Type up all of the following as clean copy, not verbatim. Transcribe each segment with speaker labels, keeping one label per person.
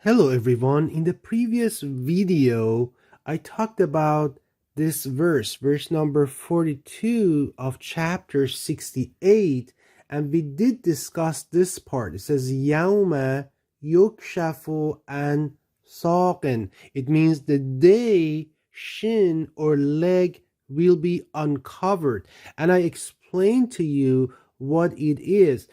Speaker 1: Hello everyone. In the previous video, I talked about this verse number 42 of chapter 68, and we did discuss this part. It says Yauma yukshafu an saqin. It means the day shin or leg will be uncovered. And I explained to you what it is.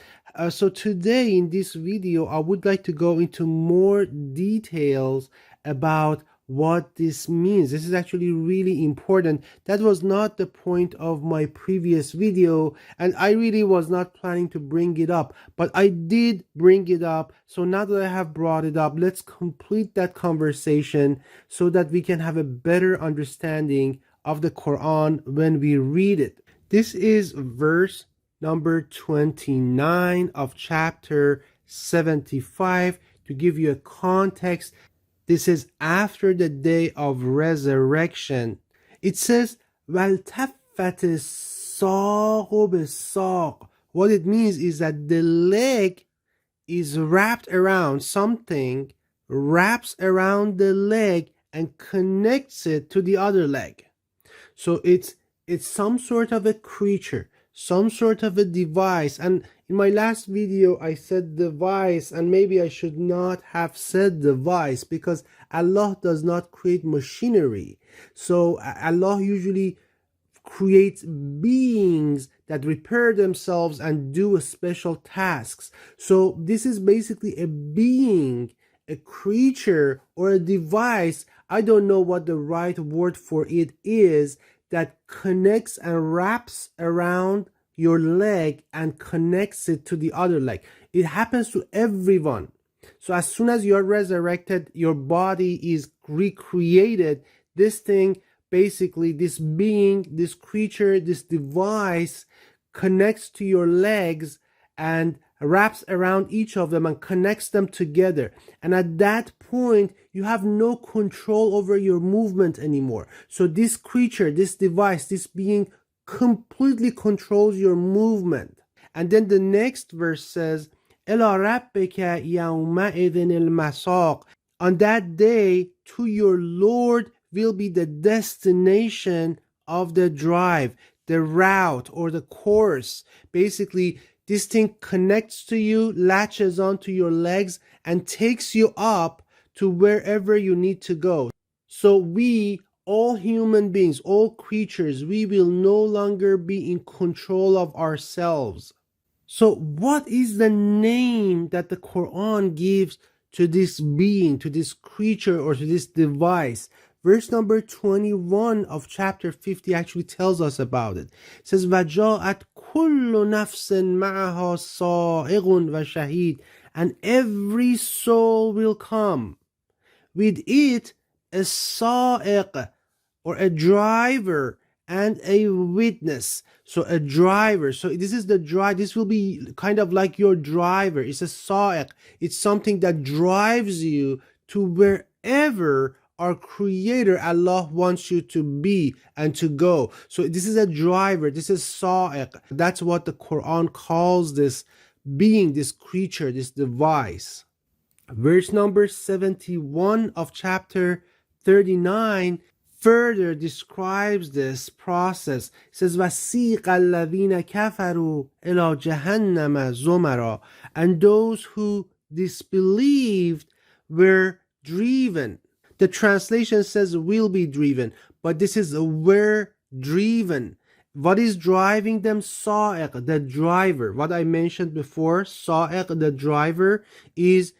Speaker 1: So today in this video, I would like to go into more details about what this means. This is actually really important. That was not the point of my previous video, and I really was not planning to bring it up, but I did bring it up. So now that I have brought it up, let's complete that conversation so that we can have a better understanding of the Quran when we read it. This is verse number 29 of chapter 75. To give you a context, this is after the day of resurrection. It says, وَالْتَفَّتِ السَّاقُ بِالسَّاقِ. What it means is that the leg is wrapped around something, wraps around the leg and connects it to the other leg. So it's some sort of a creature, some sort of a device. And in my last video, I said device, and maybe I should not have said device because Allah does not create machinery. So Allah usually creates beings that repair themselves and do special tasks. So this is basically a being, a creature, or a device. I don't know what the right word for it is, that connects and wraps around your leg and connects it to the other leg. It happens to everyone. So as soon as you're resurrected, your body is recreated. This thing, basically, this being, this creature, this device connects to your legs and wraps around each of them and connects them together. And at that point, you have no control over your movement anymore. So this creature, this device, this being completely controls your movement. And then the next verse says, إِلَى رَبِّكَ يَوْمَئِذٍ الْمَسَاقُ. On that day, to your Lord will be the destination of the drive, the route or the course. Basically, this thing connects to you, latches onto your legs, and takes you up to wherever you need to go. So we, all human beings, all creatures, we will no longer be in control of ourselves. So what is the name that the Quran gives to this being, to this creature, or to this device? Verse number 21 of chapter 50 actually tells us about it. It says, وَجَاءَتْ كُلُّ نَفْسٍ مَعَهَا صَائِغٌ وَشَهِيدٌ. And every soul will come. With it, a sa'iq, or a driver, and a witness. So a driver. So this is the drive. This will be kind of like your driver. It's a sa'iq. It's something that drives you to wherever our creator Allah wants you to be and to go. So this is a driver. This is sa'iq. That's what the Quran calls this being, this creature, this device. Verse number 71 of chapter 39 further describes this process. It says, وَسِيقَ الَّذِينَ كَفَرُوا إِلَى جَهَنَّمَ زُمَرًا. And those who disbelieved were driven. The translation says will be driven, but this is were driven. What is driving them? Sa'iq, the driver. What I mentioned before, Sa'iq, the driver, is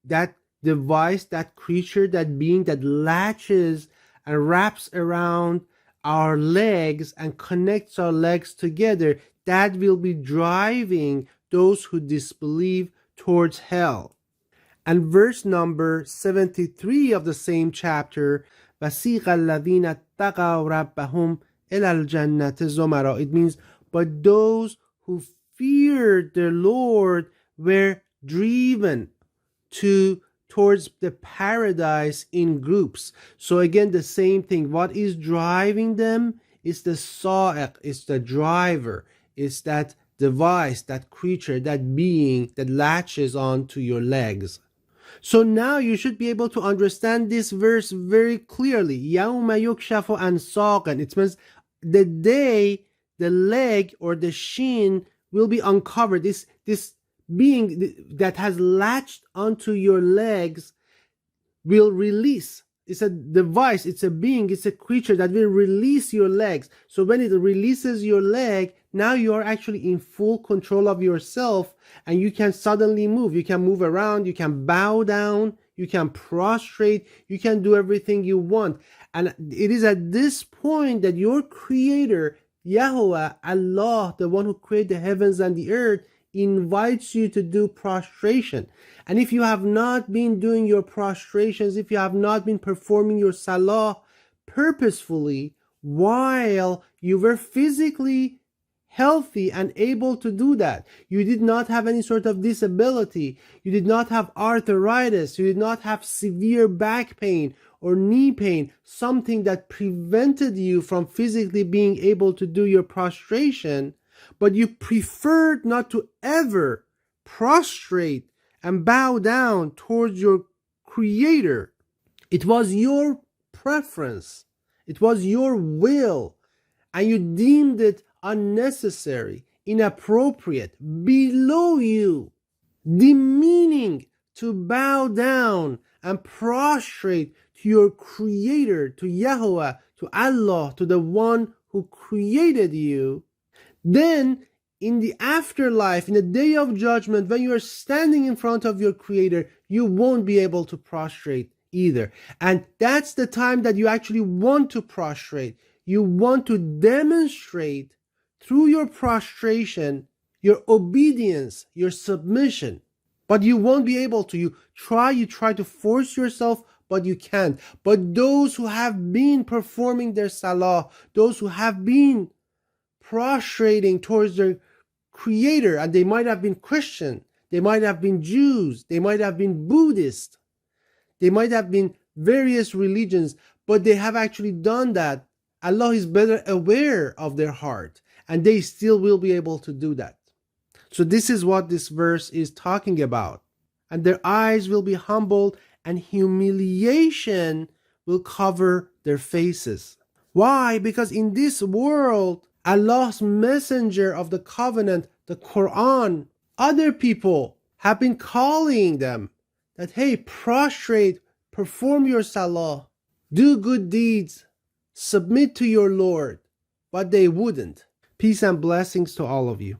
Speaker 1: that device, that creature, that being that latches and wraps around our legs and connects our legs together. That will be driving those who disbelieve towards hell. And verse number 73 of the same chapter, وَسِيقَ الَّذِينَ اتَّقَوْا رَبَّهُمْ إِلَى الْجَنَّةِ زُمَرًا. It means, but those who feared their Lord were driven towards the paradise in groups. So again, the same thing. What is driving them is the sa'iq, it's the driver, it's that device, that creature, that being that latches on to your legs. So now you should be able to understand this verse very clearly. يَوْمَ يُكْشَفُ عَنْ سَاقٍ. It means the day the leg or the shin will be uncovered. This being that has latched onto your legs will release. It's a device, it's a being, it's a creature that will release your legs. So when it releases your leg, now you are actually in full control of yourself and you can suddenly move. You can move around, you can bow down, you can prostrate, you can do everything you want. And it is at this point that your creator, Yahweh, Allah, the one who created the heavens and the earth, invites you to do prostration. And if you have not been doing your prostrations, if you have not been performing your salah purposefully while you were physically healthy and able to do that, you did not have any sort of disability, you did not have arthritis, you did not have severe back pain or knee pain, something that prevented you from physically being able to do your prostration, but you preferred not to ever prostrate and bow down towards your creator. It was your preference. It was your will. And you deemed it unnecessary, inappropriate, below you, demeaning to bow down and prostrate to your creator, to Yahweh, to Allah, to the one who created you. Then in the afterlife, in the day of judgment, when you are standing in front of your creator, you won't be able to prostrate either. And that's the time that you actually want to prostrate. You want to demonstrate through your prostration your obedience, your submission. But you won't be able to. You try to force yourself, but you can't. But those who have been performing their salah, those who have been prostrating towards their creator, and they might have been Christian, they might have been Jews, they might have been Buddhist, they might have been various religions, but they have actually done that. Allah is better aware of their heart, and they still will be able to do that. So this is what this verse is talking about. And their eyes will be humbled, and humiliation will cover their faces. Why? Because in this world, Allah's messenger of the covenant, the Quran, other people have been calling them that, hey, prostrate, perform your salah, do good deeds, submit to your Lord, but they wouldn't. Peace and blessings to all of you.